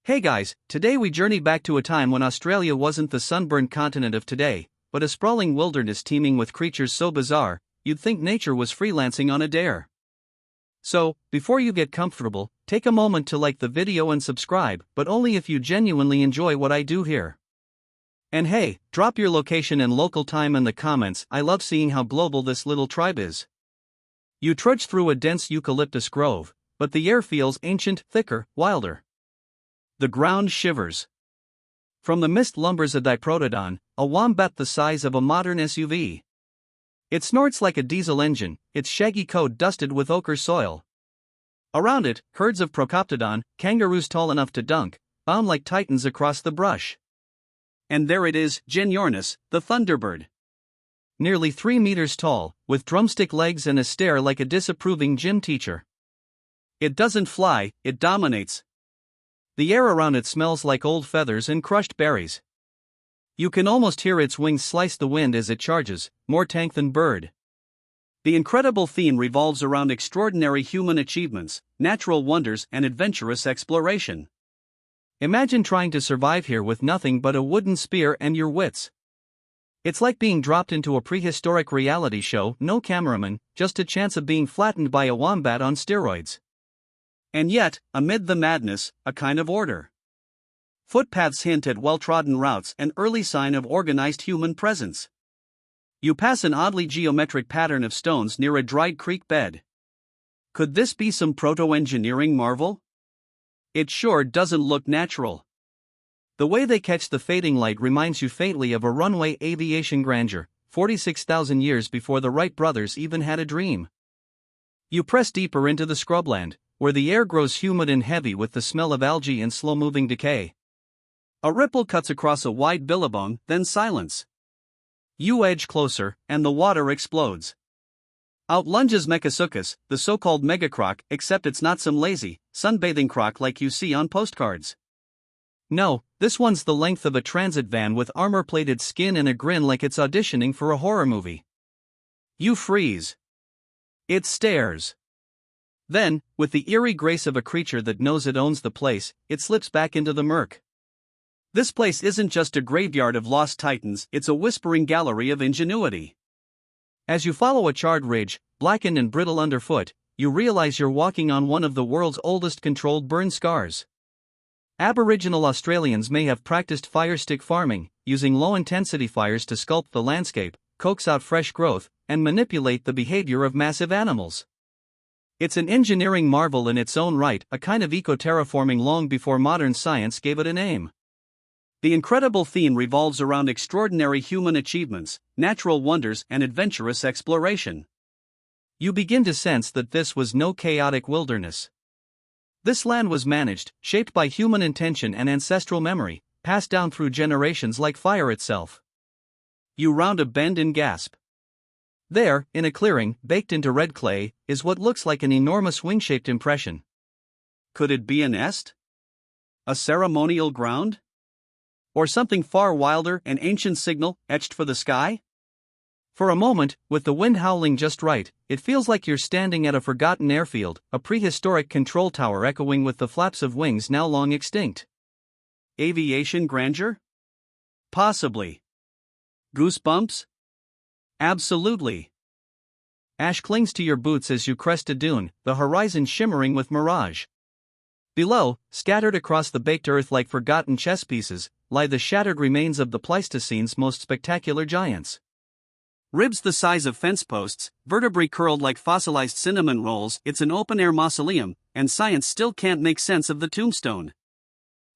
Hey guys, today we journey back to a time when Australia wasn't the sunburned continent of today, but a sprawling wilderness teeming with creatures so bizarre, you'd think nature was freelancing on a dare. So, before you get comfortable, take a moment to like the video and subscribe, but only if you genuinely enjoy what I do here. And hey, drop your location and local time in the comments. I love seeing how global this little tribe is. You trudge through a dense eucalyptus grove, but the air feels ancient, thicker, wilder. The ground shivers. From the mist lumbers a diprotodon, a wombat the size of a modern SUV. It snorts like a diesel engine, its shaggy coat dusted with ochre soil. Around it, herds of Procoptodon, kangaroos tall enough to dunk, bound like titans across the brush. And there it is, Genyornis, the thunderbird. Nearly 3 meters tall, with drumstick legs and a stare like a disapproving gym teacher. It doesn't fly, it dominates. The air around it smells like old feathers and crushed berries. You can almost hear its wings slice the wind as it charges, more tank than bird. The incredible theme revolves around extraordinary human achievements, natural wonders, and adventurous exploration. Imagine trying to survive here with nothing but a wooden spear and your wits. It's like being dropped into a prehistoric reality show, no cameraman, just a chance of being flattened by a wombat on steroids. And yet, amid the madness, a kind of order. Footpaths hint at well-trodden routes, an early sign of organized human presence. You pass an oddly geometric pattern of stones near a dried creek bed. Could this be some proto-engineering marvel? It sure doesn't look natural. The way they catch the fading light reminds you faintly of a runway aviation grandeur, 46,000 years before the Wright brothers even had a dream. You press deeper into the scrubland, where the air grows humid and heavy with the smell of algae and slow-moving decay. A ripple cuts across a wide billabong, then silence. You edge closer, and the water explodes. Out lunges Mechasuchus, the so-called megacroc, except it's not some lazy, sunbathing croc like you see on postcards. No, this one's the length of a transit van with armor-plated skin and a grin like it's auditioning for a horror movie. You freeze. It stares. Then, with the eerie grace of a creature that knows it owns the place, it slips back into the murk. This place isn't just a graveyard of lost titans, it's a whispering gallery of ingenuity. As you follow a charred ridge, blackened and brittle underfoot, you realize you're walking on one of the world's oldest controlled burn scars. Aboriginal Australians may have practiced fire stick farming, using low-intensity fires to sculpt the landscape, coax out fresh growth, and manipulate the behavior of massive animals. It's an engineering marvel in its own right, a kind of eco-terraforming long before modern science gave it a name. The incredible theme revolves around extraordinary human achievements, natural wonders, and adventurous exploration. You begin to sense that this was no chaotic wilderness. This land was managed, shaped by human intention and ancestral memory, passed down through generations like fire itself. You round a bend and gasp. There, in a clearing, baked into red clay, is what looks like an enormous wing-shaped impression. Could it be an est? A ceremonial ground? Or something far wilder, an ancient signal, etched for the sky? For a moment, with the wind howling just right, it feels like you're standing at a forgotten airfield, a prehistoric control tower echoing with the flaps of wings now long extinct. Aviation grandeur? Possibly. Goosebumps? Absolutely. Ash clings to your boots as you crest a dune, the horizon shimmering with mirage. Below, scattered across the baked earth like forgotten chess pieces, lie the shattered remains of the Pleistocene's most spectacular giants. Ribs the size of fence posts, vertebrae curled like fossilized cinnamon rolls, it's an open-air mausoleum, and science still can't make sense of the tombstone.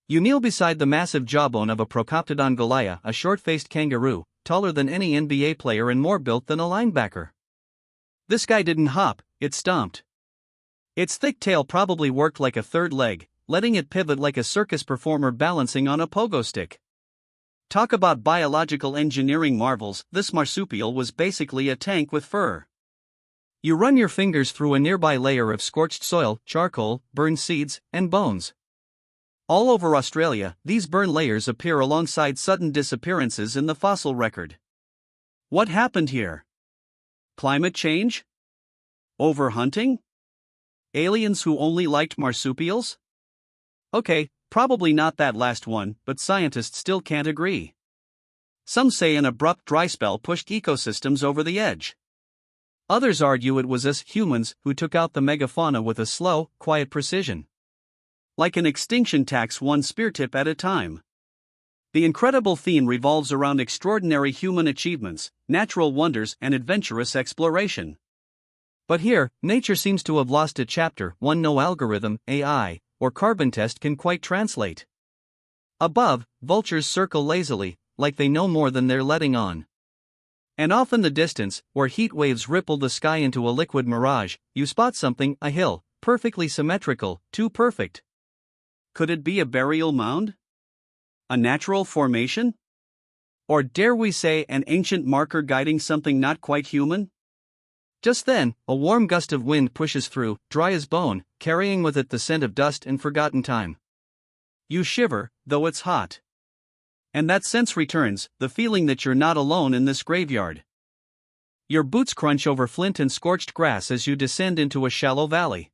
You kneel beside the massive jawbone of a Procoptodon Goliath, a short-faced kangaroo, taller than any NBA player and more built than a linebacker. This guy didn't hop, it stomped. Its thick tail probably worked like a third leg, letting it pivot like a circus performer balancing on a pogo stick. Talk about biological engineering marvels, this marsupial was basically a tank with fur. You run your fingers through a nearby layer of scorched soil, charcoal, burned seeds, and bones. All over Australia, these burn layers appear alongside sudden disappearances in the fossil record. What happened here? Climate change? Overhunting? Aliens who only liked marsupials? Okay, Probably not that last one, but scientists still can't agree. Some say an abrupt dry spell pushed ecosystems over the edge. Others argue it was us humans who took out the megafauna with a slow, quiet precision. Like an extinction tax, one spear tip at a time. The incredible theme revolves around extraordinary human achievements, natural wonders, and adventurous exploration. But here, nature seems to have lost a chapter one no algorithm, AI, or carbon test can quite translate. Above, vultures circle lazily, like they know more than they're letting on. And off in the distance, where heat waves ripple the sky into a liquid mirage, you spot something, a hill, perfectly symmetrical, too perfect. Could it be a burial mound? A natural formation? Or dare we say an ancient marker guiding something not quite human? Just then, a warm gust of wind pushes through, dry as bone, carrying with it the scent of dust and forgotten time. You shiver, though it's hot. And that sense returns, the feeling that you're not alone in this graveyard. Your boots crunch over flint and scorched grass as you descend into a shallow valley.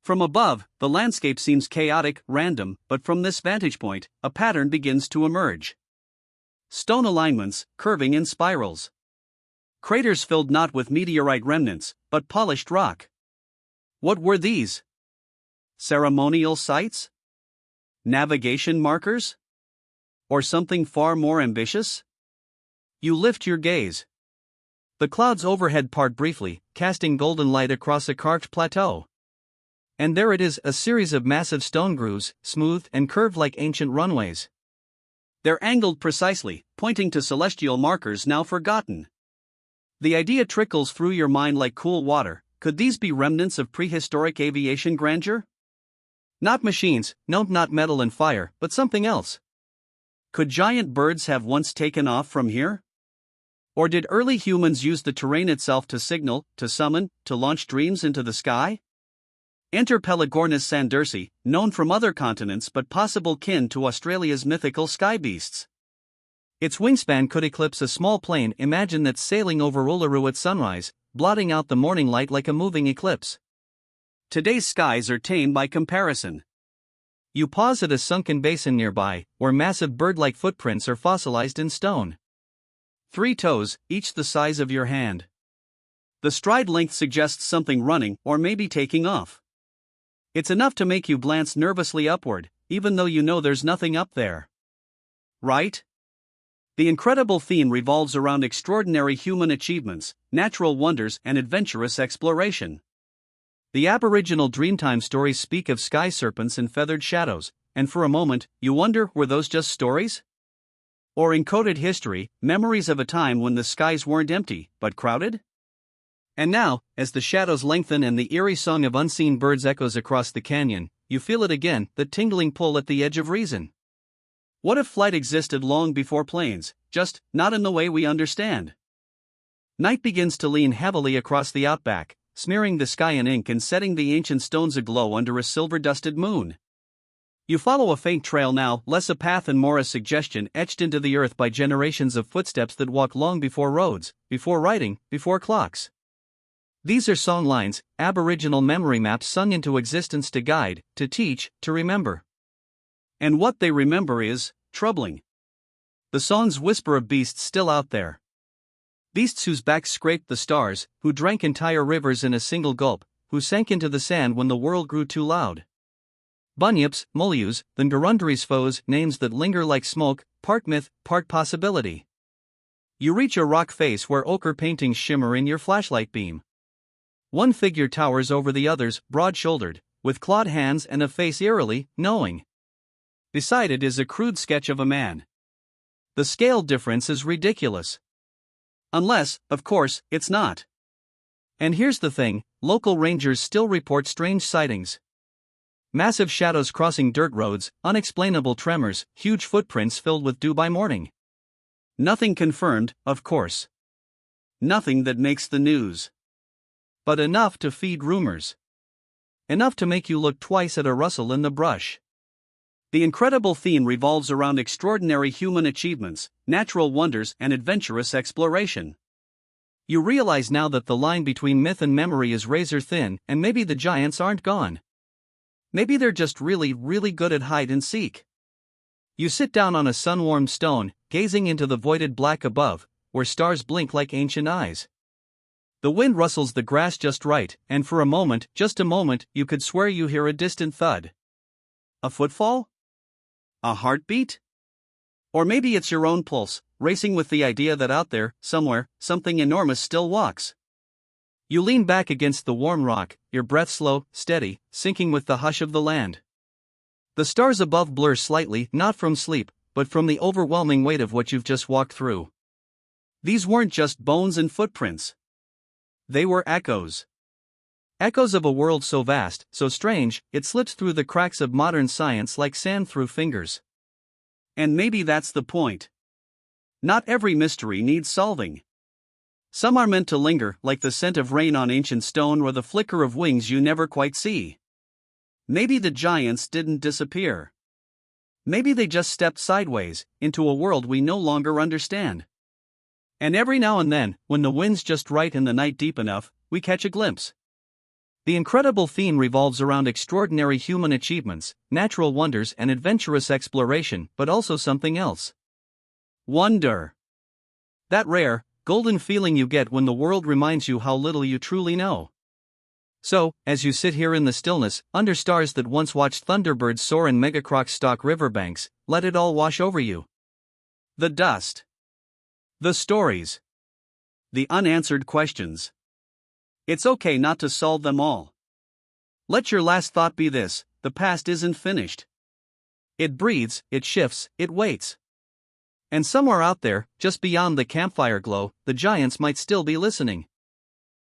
From above, the landscape seems chaotic, random, but from this vantage point, a pattern begins to emerge. Stone alignments, curving in spirals. Craters filled not with meteorite remnants, but polished rock. What were these? Ceremonial sites? Navigation markers? Or something far more ambitious? You lift your gaze. The clouds overhead part briefly, casting golden light across a carved plateau. And there it is, a series of massive stone grooves, smooth and curved like ancient runways. They're angled precisely, pointing to celestial markers now forgotten. The idea trickles through your mind like cool water. Could these be remnants of prehistoric aviation grandeur? Not machines, no, not metal and fire, but something else. Could giant birds have once taken off from here? Or did early humans use the terrain itself to signal, to summon, to launch dreams into the sky? Enter Pelagornis sandersi, known from other continents but possible kin to Australia's mythical sky beasts. Its wingspan could eclipse a small plane. Imagine that sailing over Uluru at sunrise, blotting out the morning light like a moving eclipse. Today's skies are tame by comparison. You pause at a sunken basin nearby, where massive bird-like footprints are fossilized in stone. 3 toes, each the size of your hand. The stride length suggests something running or maybe taking off. It's enough to make you glance nervously upward, even though you know there's nothing up there. Right? The incredible theme revolves around extraordinary human achievements, natural wonders, and adventurous exploration. The Aboriginal Dreamtime stories speak of sky serpents and feathered shadows, and for a moment, you wonder, were those just stories? Or encoded history, memories of a time when the skies weren't empty, but crowded? And now, as the shadows lengthen and the eerie song of unseen birds echoes across the canyon, you feel it again, the tingling pull at the edge of reason. What if flight existed long before planes, just not in the way we understand? Night begins to lean heavily across the outback, smearing the sky in ink and setting the ancient stones aglow under a silver-dusted moon. You follow a faint trail now, less a path and more a suggestion etched into the earth by generations of footsteps that walk long before roads, before writing, before clocks. These are song lines, Aboriginal memory maps sung into existence to guide, to teach, to remember. And what they remember is troubling. The songs whisper of beasts still out there. Beasts whose backs scraped the stars, who drank entire rivers in a single gulp, who sank into the sand when the world grew too loud. Bunyips, Mulyus, the Ngurundjeri's foes, names that linger like smoke, part myth, part possibility. You reach a rock face where ochre paintings shimmer in your flashlight beam. One figure towers over the others, broad-shouldered, with clawed hands and a face eerily knowing. Beside it is a crude sketch of a man. The scale difference is ridiculous. Unless, of course, it's not. And here's the thing, local rangers still report strange sightings. Massive shadows crossing dirt roads, unexplainable tremors, huge footprints filled with dew by morning. Nothing confirmed, of course. Nothing that makes the news. But enough to feed rumors. Enough to make you look twice at a rustle in the brush. The incredible theme revolves around extraordinary human achievements, natural wonders, and adventurous exploration. You realize now that the line between myth and memory is razor thin, and maybe the giants aren't gone. Maybe they're just really, really good at hide and seek. You sit down on a sun-warmed stone, gazing into the voided black above, where stars blink like ancient eyes. The wind rustles the grass just right, and for a moment, just a moment, you could swear you hear a distant thud. A footfall? A heartbeat? Or maybe it's your own pulse, racing with the idea that out there, somewhere, something enormous still walks. You lean back against the warm rock, your breath slow, steady, sinking with the hush of the land. The stars above blur slightly, not from sleep, but from the overwhelming weight of what you've just walked through. These weren't just bones and footprints. They were echoes. Echoes of a world so vast, so strange, it slips through the cracks of modern science like sand through fingers. And maybe that's the point. Not every mystery needs solving. Some are meant to linger, like the scent of rain on ancient stone or the flicker of wings you never quite see. Maybe the giants didn't disappear. Maybe they just stepped sideways, into a world we no longer understand. And every now and then, when the wind's just right and the night deep enough, we catch a glimpse. The incredible theme revolves around extraordinary human achievements, natural wonders and adventurous exploration, but also something else. Wonder. That rare, golden feeling you get when the world reminds you how little you truly know. So, as you sit here in the stillness, under stars that once watched thunderbirds soar and megacrocs stalk riverbanks, let it all wash over you. The dust. The stories. The unanswered questions. It's okay not to solve them all. Let your last thought be this: the past isn't finished. It breathes, it shifts, it waits. And somewhere out there, just beyond the campfire glow, the giants might still be listening.